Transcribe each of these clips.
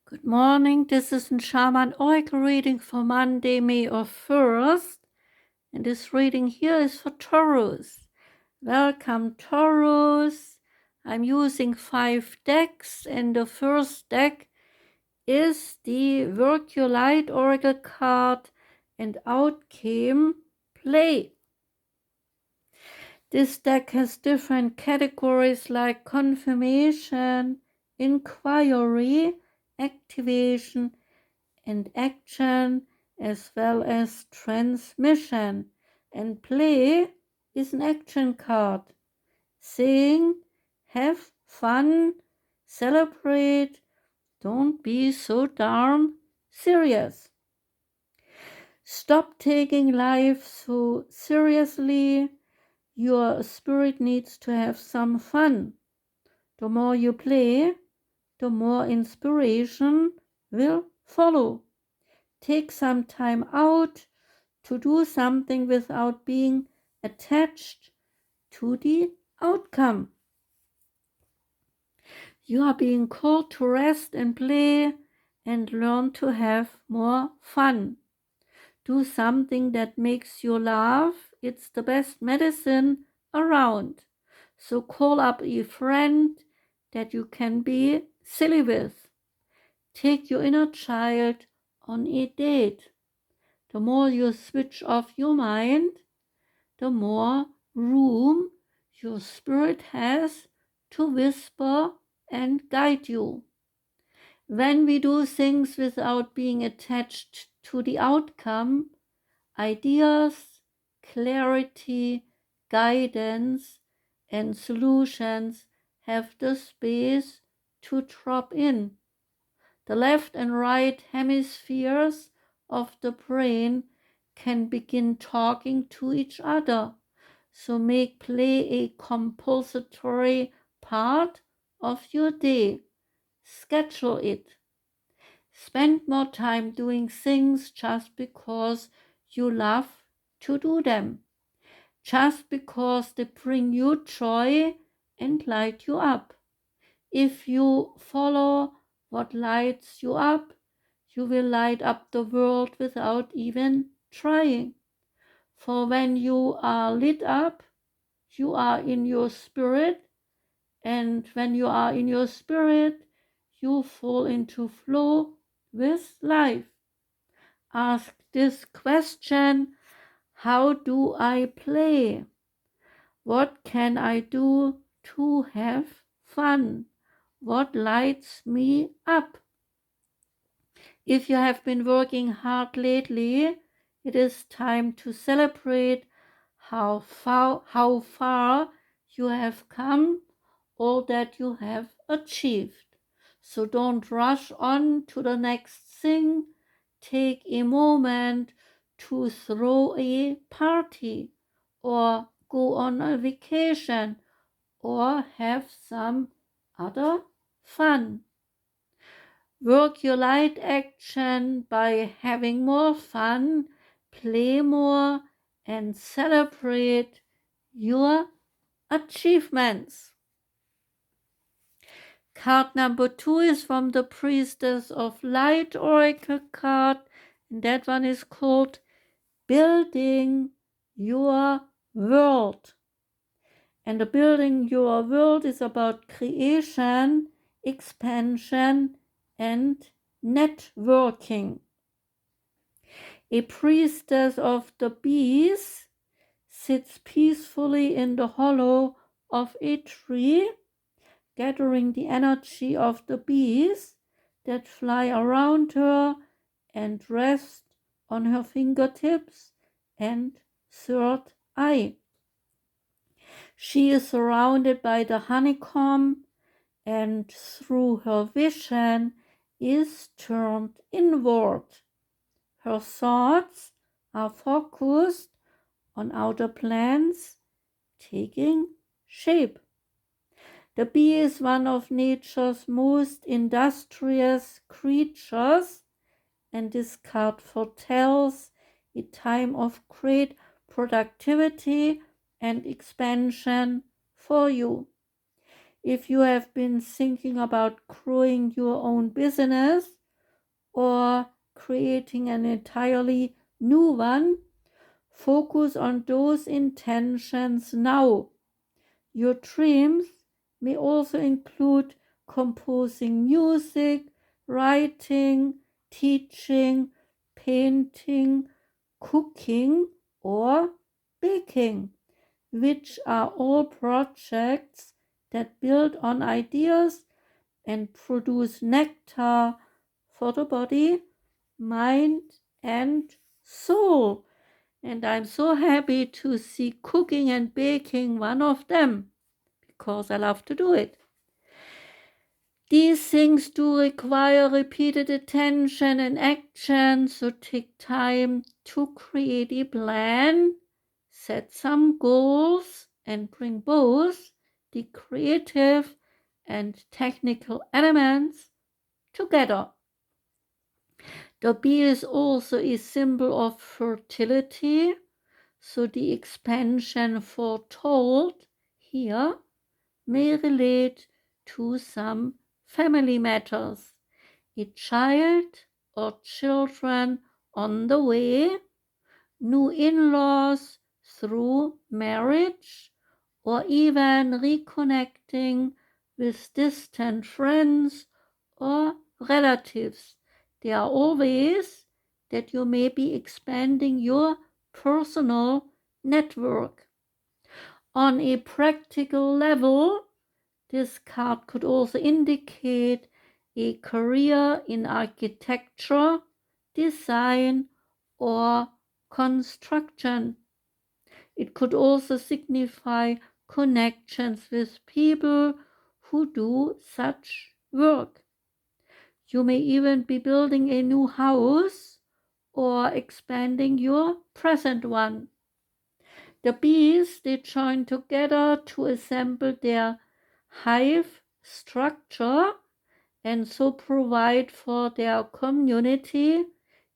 Good morning, this is a Shaman Oracle reading for Monday, May 1st, and this reading here is for Taurus. Welcome, Taurus. I'm using 5 decks, and the first deck is the Work Your Light Oracle card, and out came Play. This deck has different categories like confirmation, inquiry, activation, and action, as well as transmission. And play is an action card saying have fun, celebrate, don't be so darn serious. Stop taking life so seriously. Your spirit needs to have some fun. The more you play, the more inspiration will follow. Take some time out to do something without being attached to the outcome. You are being called to rest and play and learn to have more fun. Do something that makes you laugh. It's the best medicine around. So call up a friend that you can be silly with. Take your inner child on a date. The more you switch off your mind, the more room your spirit has to whisper and guide you. When we do things without being attached to the outcome, ideas, clarity, guidance, and solutions have the space to drop in. The left and right hemispheres of the brain can begin talking to each other, so make play a compulsory part of your day. Schedule it. Spend more time doing things just because you love to do them, just because they bring you joy and light you up. If you follow what lights you up, you will light up the world without even trying. For when you are lit up, you are in your spirit, and when you are in your spirit, you fall into flow with life. Ask this question: how do I play? What can I do to have fun? What lights me up? If you have been working hard lately, it is time to celebrate how far you have come, all that you have achieved. So don't rush on to the next thing. Take a moment to throw a party or go on a vacation or have some other fun. Work your light action by having more fun, play more, and celebrate your achievements. Card number 2 is from the Priestess of Light Oracle card, and that one is called Building Your World. And the Building Your World is about creation, expansion, and networking. A priestess of the bees sits peacefully in the hollow of a tree, gathering the energy of the bees that fly around her and rest on her fingertips and third eye. She is surrounded by the honeycomb, and through her vision is turned inward. Her thoughts are focused on outer plants taking shape. The bee is one of nature's most industrious creatures, and this card foretells a time of great productivity and expansion for you. If you have been thinking about growing your own business, or creating an entirely new one, focus on those intentions now. Your dreams may also include composing music, writing, teaching, painting, cooking, or baking, which are all projects that build on ideas and produce nectar for the body, mind, and soul. And I'm so happy to see cooking and baking one of them because I love to do it. These things do require repeated attention and action, so take time to create a plan, set some goals, and bring both the creative and technical elements together. The bee is also a symbol of fertility, so the expansion foretold here may relate to some family matters, a child or children on the way, new in-laws through marriage, or even reconnecting with distant friends or relatives. There are all ways that you may be expanding your personal network. On a practical level, this card could also indicate a career in architecture, design, or construction. It could also signify connections with people who do such work. You may even be building a new house or expanding your present one. The bees, they join together to assemble their hive structure and so provide for their community,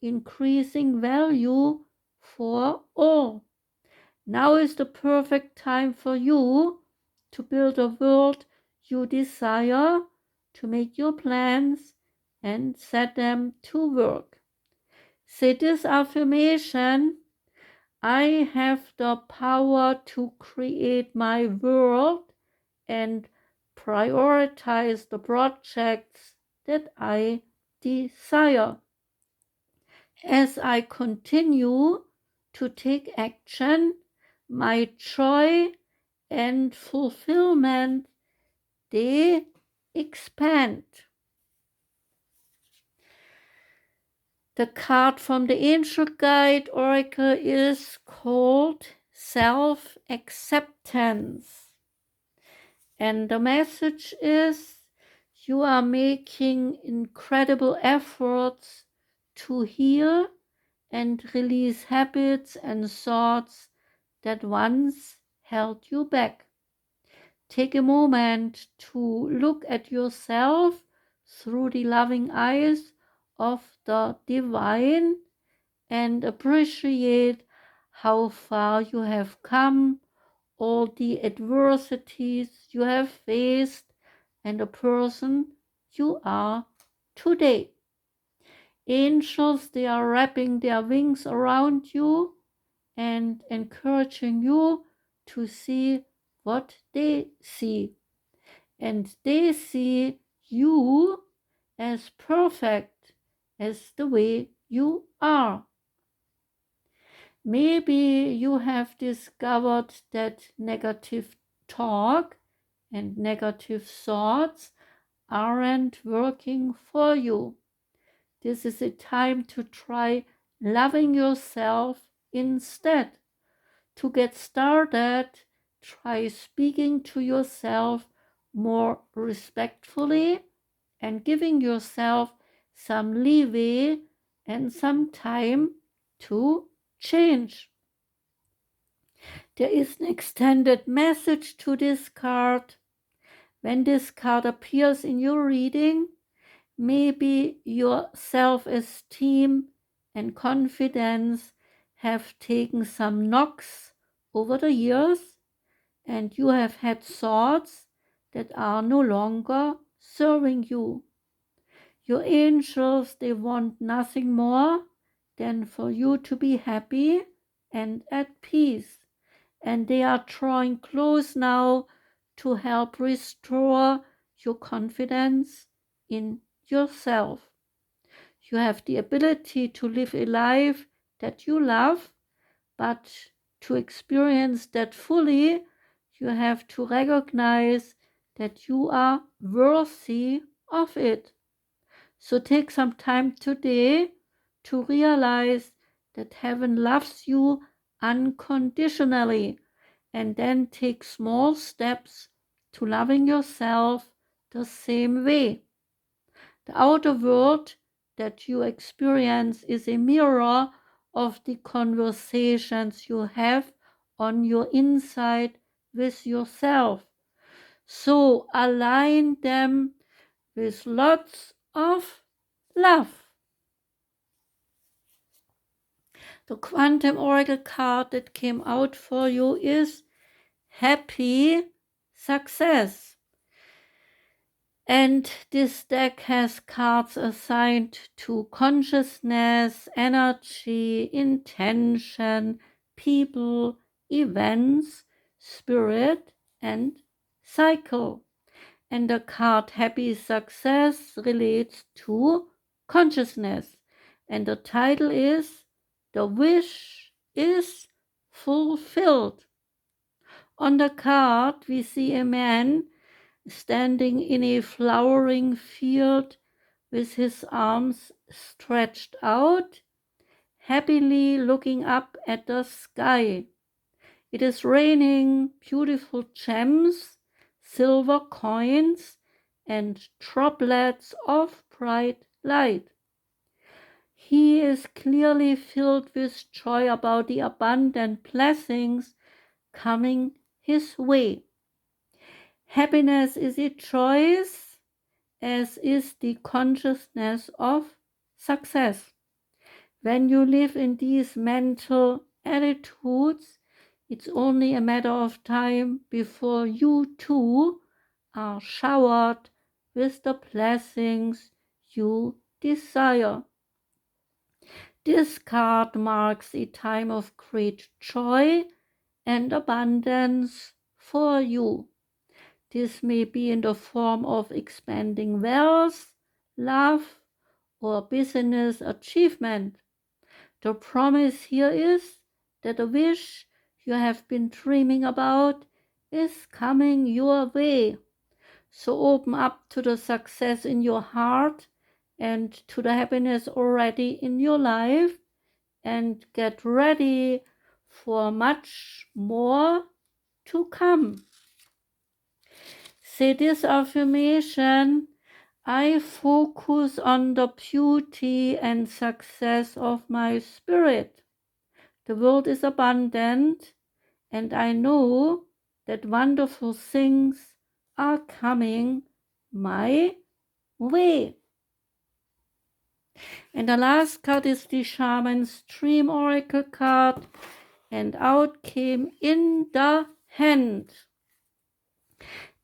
increasing value for all. Now is the perfect time for you to build a world you desire, to make your plans and set them to work. Say this affirmation: I have the power to create my world and prioritize the projects that I desire. As I continue to take action, my joy and fulfillment, they expand. The card from the Angel Guide Oracle is called Self-Acceptance. And the message is, you are making incredible efforts to heal and release habits and thoughts that once held you back. Take a moment to look at yourself through the loving eyes of the divine and appreciate how far you have come, all the adversities you have faced, and the person you are today. Angels, they are wrapping their wings around you and encouraging you to see what they see. And they see you as perfect as the way you are. Maybe you have discovered that negative talk and negative thoughts aren't working for you. This is a time to try loving yourself instead. To get started, try speaking to yourself more respectfully and giving yourself some leeway and some time to change. There is an extended message to this card. When this card appears in your reading, maybe your self-esteem and confidence have taken some knocks over the years, and you have had thoughts that are no longer serving you. Your angels, they want nothing more than for you to be happy and at peace. And they are drawing close now to help restore your confidence in yourself. You have the ability to live a life that you love, but to experience that fully, you have to recognize that you are worthy of it. So take some time today to realize that heaven loves you unconditionally, and then take small steps to loving yourself the same way. The outer world that you experience is a mirror of the conversations you have on your inside with yourself. So align them with lots of love. The quantum oracle card that came out for you is Happy Success. And this deck has cards assigned to consciousness, energy, intention, people, events, spirit, and cycle. And the card Happy Success relates to consciousness. And the title is The Wish is Fulfilled. On the card, we see a man standing in a flowering field with his arms stretched out, happily looking up at the sky. It is raining beautiful gems, silver coins, and droplets of bright light. He is clearly filled with joy about the abundant blessings coming his way. Happiness is a choice, as is the consciousness of success. When you live in these mental attitudes, it's only a matter of time before you too are showered with the blessings you desire. This card marks a time of great joy and abundance for you. This may be in the form of expanding wealth, love, or business achievement. The promise here is that the wish you have been dreaming about is coming your way. So open up to the success in your heart and to the happiness already in your life, and get ready for much more to come. Say this affirmation: I focus on the beauty and success of my spirit. The world is abundant, and I know that wonderful things are coming my way. And the last card is the Shaman's Dream Oracle card, and out came In the Hand.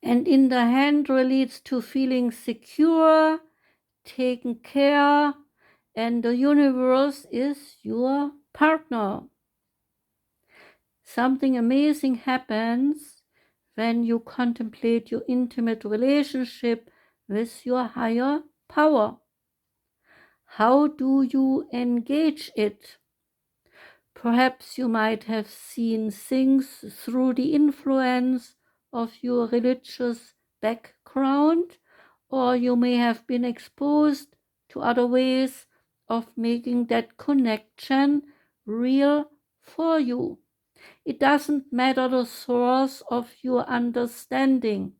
And in the hand relates to feeling secure, taken care, and the universe is your partner. Something amazing happens when you contemplate your intimate relationship with your higher power. How do you engage it? Perhaps you might have seen things through the influence of your religious background, or you may have been exposed to other ways of making that connection real for you. It doesn't matter the source of your understanding.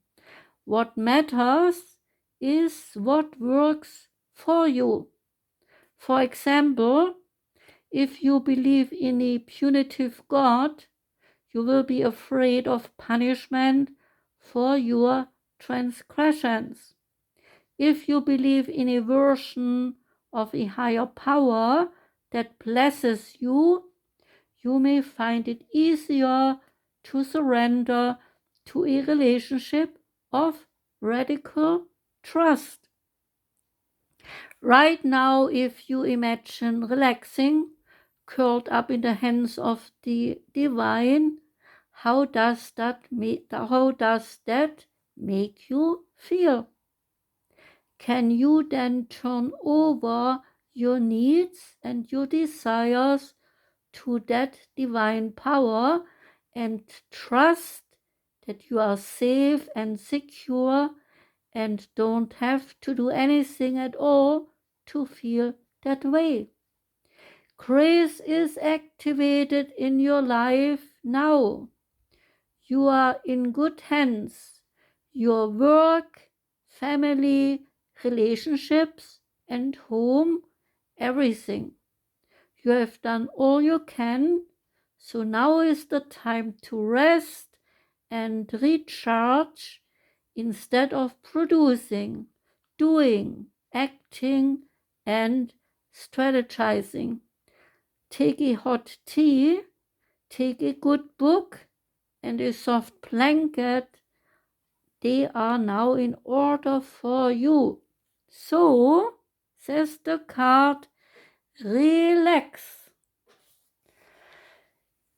What matters is what works for you. For example, if you believe in a punitive God, you will be afraid of punishment for your transgressions. If you believe in a version of a higher power that blesses you, you may find it easier to surrender to a relationship of radical trust. Right now, if you imagine relaxing, curled up in the hands of the divine, how does that make you feel? Can you then turn over your needs and your desires to that divine power and trust that you are safe and secure and don't have to do anything at all to feel that way? Grace is activated in your life now. You are in good hands. Your work, family, relationships, and home, everything. You have done all you can, so now is the time to rest and recharge instead of producing, doing, acting, and strategizing. Take a hot tea, take a good book, and a soft blanket. They are now in order for you. So, says the card, relax.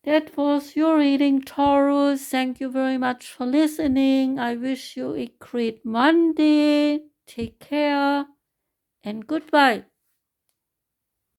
That was your reading, Taurus. Thank you very much for listening. I wish you a great Monday. Take care and goodbye.